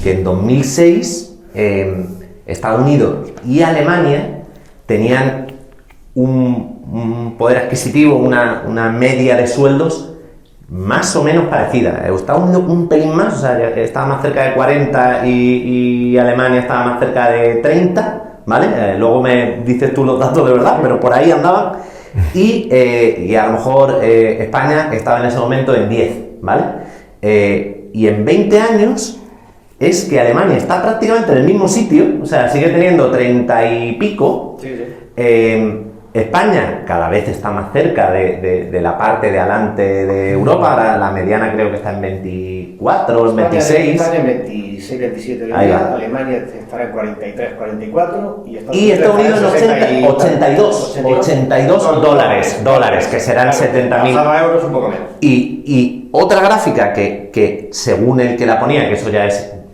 que en 2006 Estados Unidos y Alemania tenían un poder adquisitivo, una media de sueldos más o menos parecida. Estados Unidos un pelín más, o sea, estaba más cerca de 40 y Alemania estaba más cerca de 30, ¿vale? Luego me dices tú los datos de verdad, pero por ahí andaban. Y a lo mejor España estaba en ese momento en 10, ¿vale? Y en 20 años es que Alemania está prácticamente en el mismo sitio, o sea, sigue teniendo 30 y pico. Sí, sí. España cada vez está más cerca de la parte de adelante de Europa. Ahora la mediana creo que está en 24, en 26. España en 26, 27 Alemania estará en 43, 44 y Estados Unidos en 82 dólares, que serán 70.000 euros, un poco menos. Y otra gráfica que según el que la ponía, que eso ya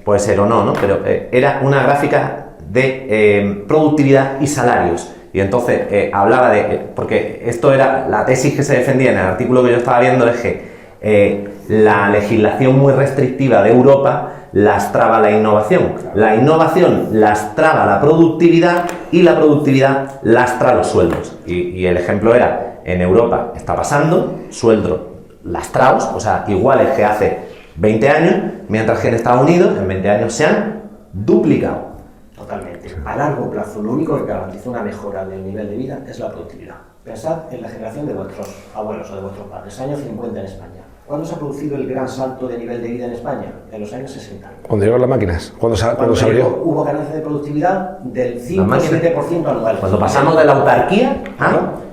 puede ser o no, pero era una gráfica de productividad y salarios. Y entonces hablaba porque esto era la tesis que se defendía en el artículo que yo estaba viendo, es que la legislación muy restrictiva de Europa lastraba la innovación. La innovación lastraba la productividad y la productividad lastra los sueldos. Y el ejemplo era, en Europa está pasando, sueldos lastrados, o sea, iguales que hace 20 años, mientras que en Estados Unidos en 20 años se han duplicado. Totalmente. A largo plazo, lo único que garantiza una mejora del nivel de vida es la productividad. Pensad en la generación de vuestros abuelos o de vuestros padres, años 50 en España. ¿Cuándo se ha producido el gran salto de nivel de vida en España? En los años 60. Cuando llegaron las máquinas, cuando se abrió. Hubo ganancia de productividad del 5-7% anual. Cuando pasamos de la autarquía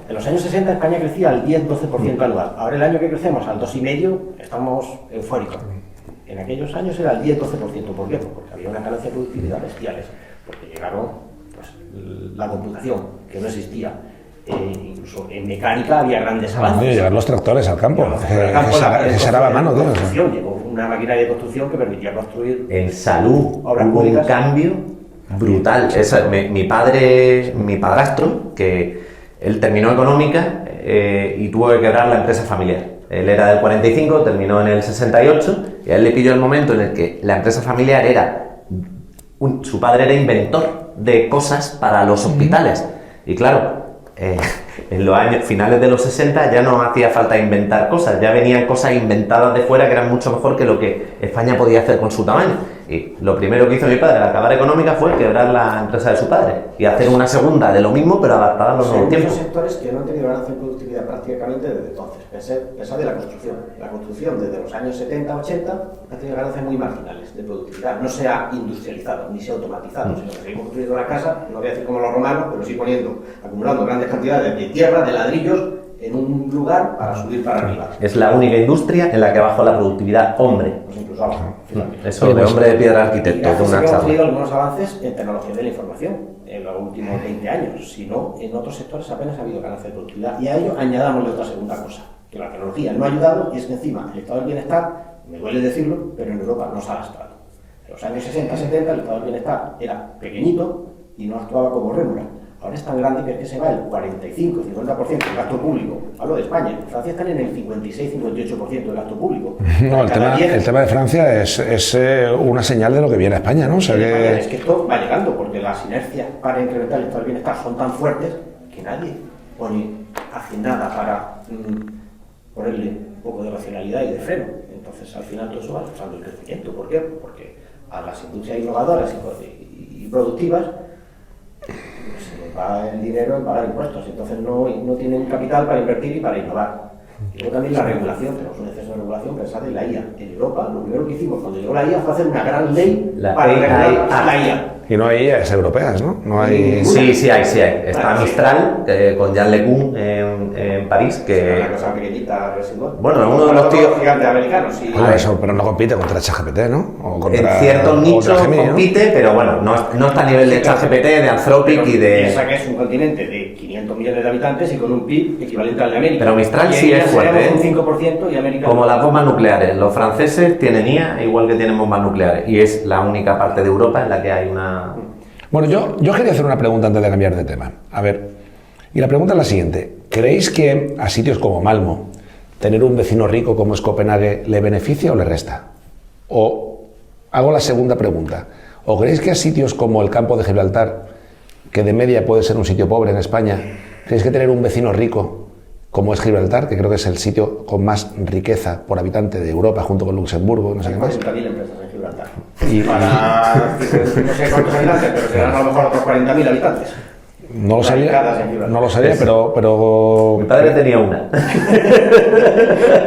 en los años 60 España crecía al 10-12% anual. Ahora el año que crecemos al 2,5% estamos eufóricos. En aquellos años era el 10-12%. ¿Por qué? Porque había una ganancia de productividad bestiales. Porque llegaron la computación, que no existía. Incluso en mecánica había grandes avances. Llegar los tractores al campo. Se araba a mano, tío. Llegó una maquinaria de construcción que permitía construir. En salud obras hubo un públicas. cambio brutal. Mi padrastro, que él terminó económica y tuvo que quebrar la empresa familiar. Él era del 45, terminó en el 68 y a él le pilló el momento en el que la empresa familiar era... su padre era inventor de cosas para los hospitales. Y claro, en los años finales de los 60 ya no hacía falta inventar cosas, ya venían cosas inventadas de fuera que eran mucho mejor que lo que España podía hacer con su tamaño. Y lo primero que hizo mi padre al acabar económica fue quebrar la empresa de su padre y hacer una segunda de lo mismo pero adaptada a los nuevos tiempos. Hay muchos sectores que no han tenido ganancia en productividad prácticamente desde entonces. Pensad de la construcción. La construcción desde los años 70-80 ha tenido ganancias muy marginales de productividad. No se ha industrializado ni se ha automatizado, sino que seguimos construyendo la casa, no voy a decir como los romanos, pero sí acumulando grandes cantidades de tierra, de ladrillos, en un lugar para subir para arriba. Es la única industria en la que bajó la productividad hombre. Pues incluso abajo. Eso de hombre de piedra arquitecto. Se han tenido algunos avances en tecnología de la información en los últimos 20 años. Si no, en otros sectores apenas ha habido ganancia de productividad. Y a ello añadámosle otra segunda cosa, que la tecnología no ha ayudado y es que encima el estado del bienestar, me duele decirlo, pero en Europa no se ha lastrado. En los años 60-70 el estado del bienestar era pequeñito y no actuaba como rémora. Ahora es tan grande que se va el 45-50% del gasto público. Hablo de España. En Francia están en el 56-58% del gasto público. No, el tema de Francia es una señal de lo que viene a España, ¿no? O sea Es que esto va llegando, porque las inercias para incrementar el estado del bienestar son tan fuertes que nadie hace nada para ponerle un poco de racionalidad y de freno. Entonces, al final, todo eso va reforzando el crecimiento. ¿Por qué? Porque a las industrias innovadoras y productivas se les va el dinero en pagar impuestos, entonces no tienen capital para invertir y para innovar. Y luego también la regulación, tenemos un exceso de regulación, pensad en la IA. En Europa, lo primero que hicimos cuando llegó la IA fue hacer una gran ley para regular la IA. Y no hay IAs europeas, ¿no? No hay... Sí hay. Está Mistral, con Jean LeCun en París, que... Es una cosa pequeñita, residual. Bueno, uno de los tíos... gigantes americanos, sí. Eso, pero no compite contra ChatGPT, ¿no? O contra, en ciertos nichos compite, pero bueno, no está a nivel de ChatGPT, de Anthropic y de... Piensa que es un continente de 500 millones de habitantes y con un PIB equivalente al de América. Pero Mistral sí es fuerte, un 5% y América... Como las bombas nucleares. Los franceses tienen IA igual que tienen bombas nucleares. Y es la única parte de Europa en la que hay una... Bueno, yo quería hacer una pregunta antes de cambiar de tema. A ver, y la pregunta es la siguiente. ¿Creéis que a sitios como Malmo tener un vecino rico como es Copenhague le beneficia o le resta? ¿O hago la segunda pregunta. ¿O creéis que a sitios como el campo de Gibraltar, que de media puede ser un sitio pobre en España, tenéis que tener un vecino rico como es Gibraltar, que creo que es el sitio con más riqueza por habitante de Europa, junto con Luxemburgo, no sé qué más? 40.000 empresas en Gibraltar. Para, no sé cuántos habitantes, pero serán a lo mejor otros 40.000 habitantes. No lo sabía, pero... Mi padre tenía una.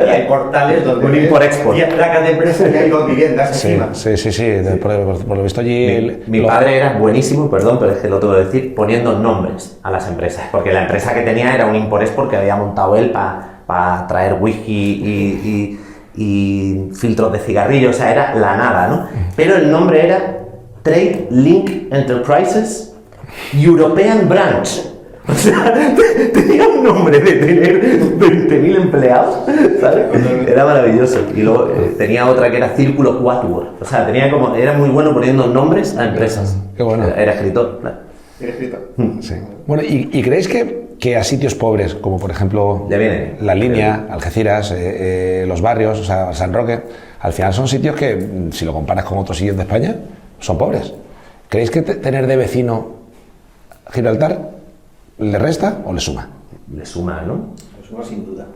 Y hay portales donde Un import-export. 10 placas de empresas y hay 2 viviendas Sí, encima. sí. Por lo visto allí... Mi padre era buenísimo, perdón, pero es que lo tengo que decir, poniendo nombres a las empresas. Porque la empresa que tenía era un import-export que había montado él para traer whisky y filtros de cigarrillos, o sea, era la nada, ¿no? Pero el nombre era Trade Link Enterprises European Branch. O sea, tenía un nombre de tener 20.000 empleados, ¿sabes? Era maravilloso. Y luego tenía otra que era Círculo Quatuor. O sea, era muy bueno poniendo nombres a empresas. Qué bueno. Era escritor, claro. ¿Tiene escrito? Sí. Bueno, ¿y creéis que a sitios pobres, como por ejemplo Ya viene. La Línea, Algeciras, los barrios, o sea, San Roque, al final son sitios que, si lo comparas con otros sitios de España, son pobres? ¿Creéis que tener de vecino Gibraltar le resta o le suma? Le suma, ¿no? Le suma sin duda.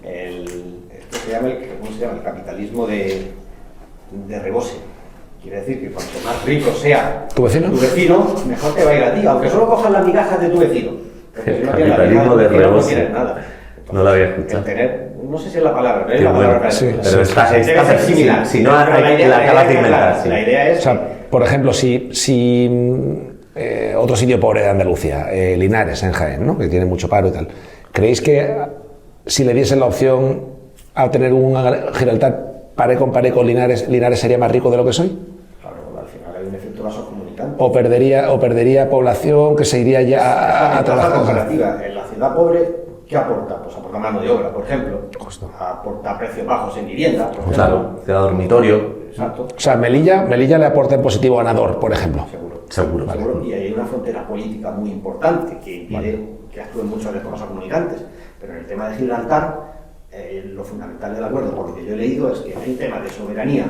Esto se llama el capitalismo de rebose. Quiere decir que cuanto más rico sea ¿Tu vecino? Mejor te va a ir a ti, aunque solo cojas las migajas de tu vecino. Porque si no tienes las Capitalismo migajas de tu vecino, rebose. no tienes nada. Entonces, No lo había escuchado. El tener, no sé si es la palabra, pero es Qué la palabra bueno. para Sí, eso. Pero está Debe ser similar. Si no, Pero la acabas de inventar. clara. Sí. La idea es... O sea, por ejemplo, si otro sitio pobre de Andalucía, Linares, en Jaén, ¿no? Que tiene mucho paro y tal, ¿creéis que si le diesen la opción a tener un Gibraltar paré con Linares, Linares sería más rico de lo que soy? Claro, al final hay un efecto vaso comunicante. ¿O perdería población que se iría ya a trabajar? comparativa. En la ciudad pobre, ¿qué aporta? Pues aporta mano de obra, por ejemplo. Justo. Aporta precios bajos en vivienda, por ejemplo. Claro, te da dormitorio. Exacto. O sea, Melilla le aporta en positivo a Nador, por ejemplo. Seguro. Seguro. Y hay una frontera política muy importante que impide que actúen muchos de estos vasos comunicantes. Pero en el tema de Gibraltar, lo fundamental del acuerdo, por lo que yo he leído, es que hay un tema de soberanía,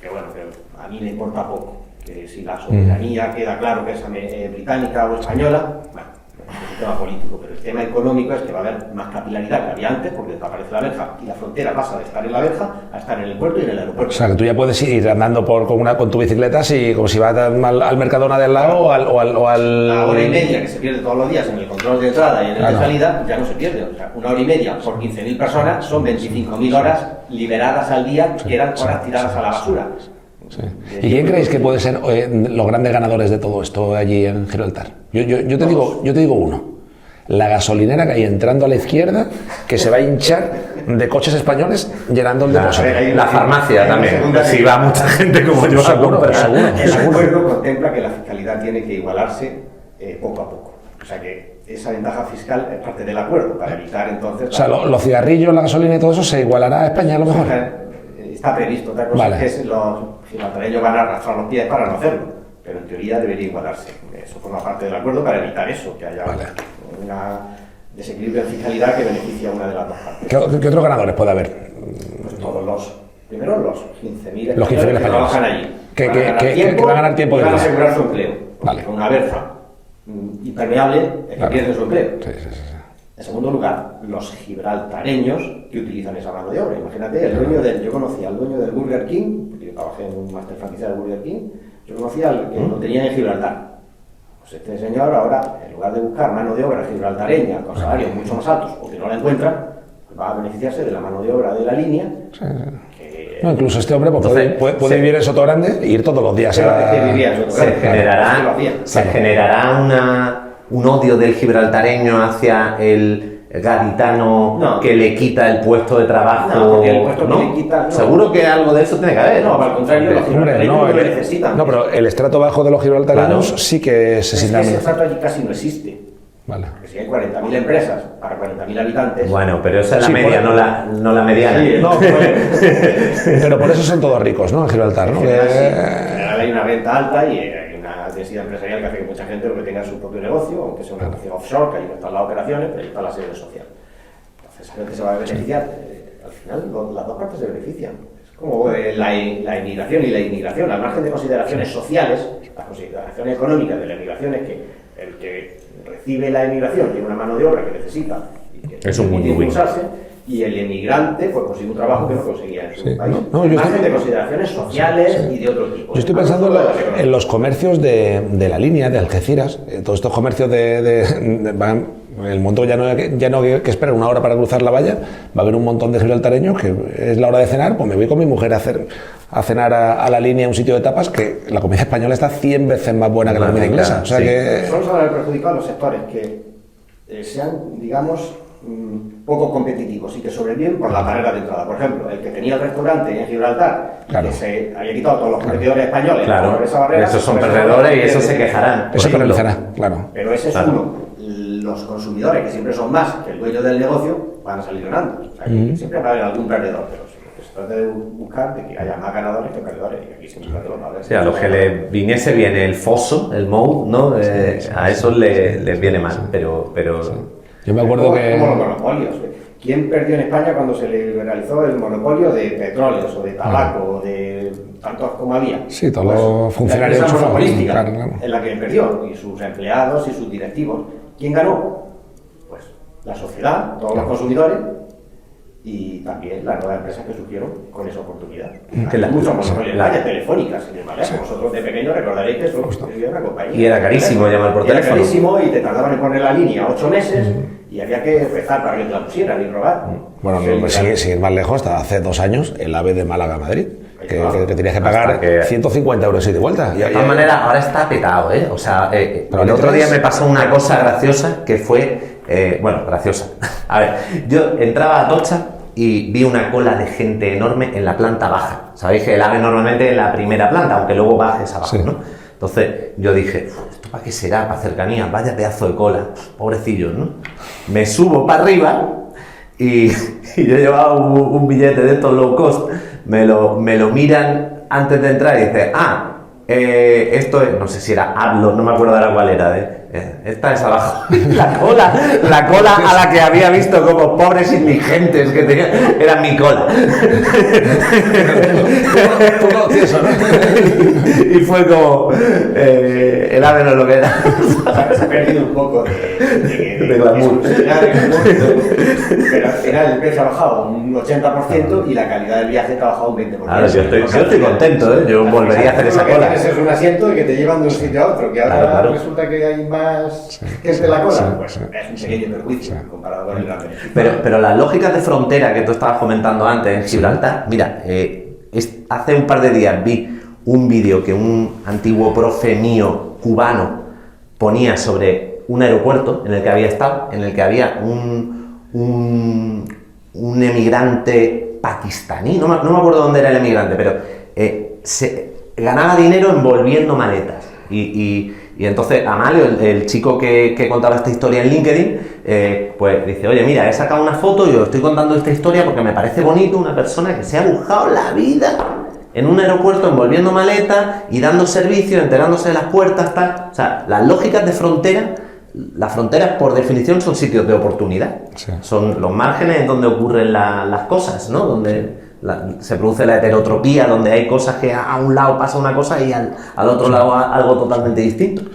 que bueno, que a mí me importa poco. Que si la soberanía queda claro que es británica o española, bueno, es un tema político, pero el tema económico es que va a haber más capilaridad que había antes, porque desaparece la verja y la frontera pasa de estar en la verja a estar en el puerto y en el aeropuerto. O sea, que tú ya puedes ir andando con tu bicicleta, como si vas al Mercadona del lado o al... La hora y media que se pierde todos los días en el control de entrada y en el de salida ya no se pierde. O sea, una hora y media por 15.000 personas son 25.000 horas liberadas al día que eran horas tiradas a la basura. Sí. ¿Y quién creéis que puede ser los grandes ganadores de todo esto allí en Gibraltar? Yo te digo uno. La gasolinera que hay entrando a la izquierda, que se va a hinchar de coches españoles llenando el depósito. La farmacia también. Si va mucha gente como yo a comprar. El acuerdo contempla que la fiscalidad tiene que igualarse poco a poco. O sea que esa ventaja fiscal es parte del acuerdo para evitar entonces... O sea, los cigarrillos, la gasolina y todo eso se igualará a España a lo mejor. Está previsto. Otra cosa es que los gibraltareños van a arrastrar los pies para no hacerlo, pero en teoría debería igualarse. Eso forma parte del acuerdo para evitar eso, que haya un desequilibrio de fiscalidad que beneficie a una de las dos partes. ¿Qué otros ganadores puede haber? Pues todos primero los 15.000 Los 15.000 españoles que españoles. trabajan allí. Que van a ganar tiempo y de van a vida. asegurar su empleo. Vale. Con una verja impermeable es que pierden su empleo. Sí. En segundo lugar, los gibraltareños que utilizan esa mano de obra. Imagínate, yo conocía al dueño del Burger King, porque yo trabajé en un máster franquiciado del Burger King, yo conocía al que lo tenía en Gibraltar. Pues este señor ahora, en lugar de buscar mano de obra gibraltareña con salarios mucho más altos, o que no la encuentra, pues va a beneficiarse de la mano de obra de la línea. No, incluso este hombre puede vivir en Sotogrande e ir todos los días Se generará un odio del gibraltareño hacia el gaditano que le quita el puesto de trabajo. No, porque el puesto que le quita, no. Seguro que algo de eso tiene que haber. No, al contrario, los gibraltareños no lo necesitan. No, pero el estrato bajo de los gibraltareños sí que se sientan. Ese estrato allí casi no existe. Vale. Porque si hay 40.000 empresas para 40.000 habitantes... Bueno, pero esa es la media, no la mediana. Sí, no, pero por eso son todos ricos, ¿no? En Gibraltar, ¿no? En general hay una renta alta y hay una densidad empresarial que hace que mucha gente lo que tenga su propio negocio, aunque sea un negocio offshore, que ahí no están las operaciones, pero ahí está la sede social. Entonces, esa gente se va a beneficiar. Al final, las dos partes se benefician. Es como la inmigración y la inmigración, al margen de consideraciones sociales, las consideraciones económicas de la inmigración es que el que recibe la inmigración tiene una mano de obra que necesita y que es un tiene que usarse, y el emigrante pues consigue un trabajo que no conseguía en su país. No, al margen de consideraciones sociales y de otro tipo. Yo estoy pensando en los comercios de la línea, de Algeciras, todos estos comercios van. El montón ya no hay que esperar una hora para cruzar la valla, va a haber un montón de gibraltareños que es la hora de cenar, pues me voy con mi mujer a cenar a la línea, a un sitio de tapas, que la comida española está 100 veces más buena que la comida inglesa. O sea que... Solo se van a ver perjudicados los sectores que sean, digamos, poco competitivos y que sobreviven por la barrera de entrada. Por ejemplo, el que tenía el restaurante en Gibraltar, que se había quitado a todos los competidores españoles por esa barrera. Esos son perdedores y esos se quejarán. Eso penalizará, claro. Pero ese es uno. Los consumidores, que siempre son más que el dueño del negocio, van a salir ganando. O sea, siempre va a haber algún perdedor, pero se trata de buscar de que haya más ganadores que perdedores, y aquí siempre va a haber. Sí, a los que les viniese bien el foso, el MOU, ¿no? A esos les viene mal, pero... Yo me acuerdo que... Como los monopolios. ¿Quién perdió en España cuando se liberalizó el monopolio de petróleos o de tabaco o de tantos como había? Sí, todos los funcionarios la empresa monopolística, claro. en la que perdió, y sus empleados y sus directivos. ¿Quién ganó? Pues la sociedad, todos los consumidores y también las nuevas empresas que surgieron con esa oportunidad. Hay muchos monopolios, las telefónicas, sin embargo, vosotros de pequeño recordaréis que eso era una compañía. Y era carísimo llamar por teléfono. Era carísimo y te tardaban en poner la línea 8 meses y había que rezar para que te la pusieran y robar. Bueno, sin ir más lejos, hasta hace 2 años, el AVE de Málaga a Madrid. Que tenías que pagar 150 euros y de vuelta. De todas maneras, ahora está petado, ¿eh? O sea, pero el otro día me pasó una cosa graciosa que fue... bueno, graciosa. A ver, yo entraba a Atocha y vi una cola de gente enorme en la planta baja. Sabéis que el AVE normalmente en la primera planta, aunque luego bajes abajo, ¿no? Entonces yo dije, ¿esto para qué será? Para cercanía, vaya pedazo de cola. Pobrecillos, ¿no? Me subo para arriba y yo llevaba un billete de estos low cost. Me lo miran antes de entrar y dicen, esto es, no sé si era Hablo, no me acuerdo ahora cuál era, esta es abajo. La cola a la que había visto como pobres indigentes que tenían, era mi cola. Y fue como, el AVE no es lo que era. Se ha perdido un poco de glamour. Pero al final el precio ha bajado un 80% y la calidad del viaje ha bajado un 20%. Ahora, yo estoy contento, ¿eh? Yo volvería a hacer esa cola. Es un asiento y que te llevan de un sitio a otro, que ahora resulta que hay más gente en la cola, pues es un pequeño perjuicio comparado con el gran beneficio. Pero las lógicas de frontera que tú estabas comentando antes en Gibraltar, mira, hace un par de días vi un vídeo que un antiguo profe mío cubano ponía sobre un aeropuerto en el que había estado, en el que había un emigrante pakistaní, no me acuerdo dónde era el emigrante, pero ganaba dinero envolviendo maletas. Y entonces Amalio, el chico que contaba esta historia en LinkedIn, pues dice, oye, mira, he sacado una foto y os estoy contando esta historia porque me parece bonito una persona que se ha buscado la vida en un aeropuerto envolviendo maletas y dando servicio, enterándose de las puertas, tal. O sea, las lógicas de frontera, las fronteras por definición son sitios de oportunidad. Sí. Son los márgenes en donde ocurren las cosas, ¿no? Donde se produce la heterotropía, donde hay cosas que a un lado pasa una cosa y al otro lado algo totalmente distinto.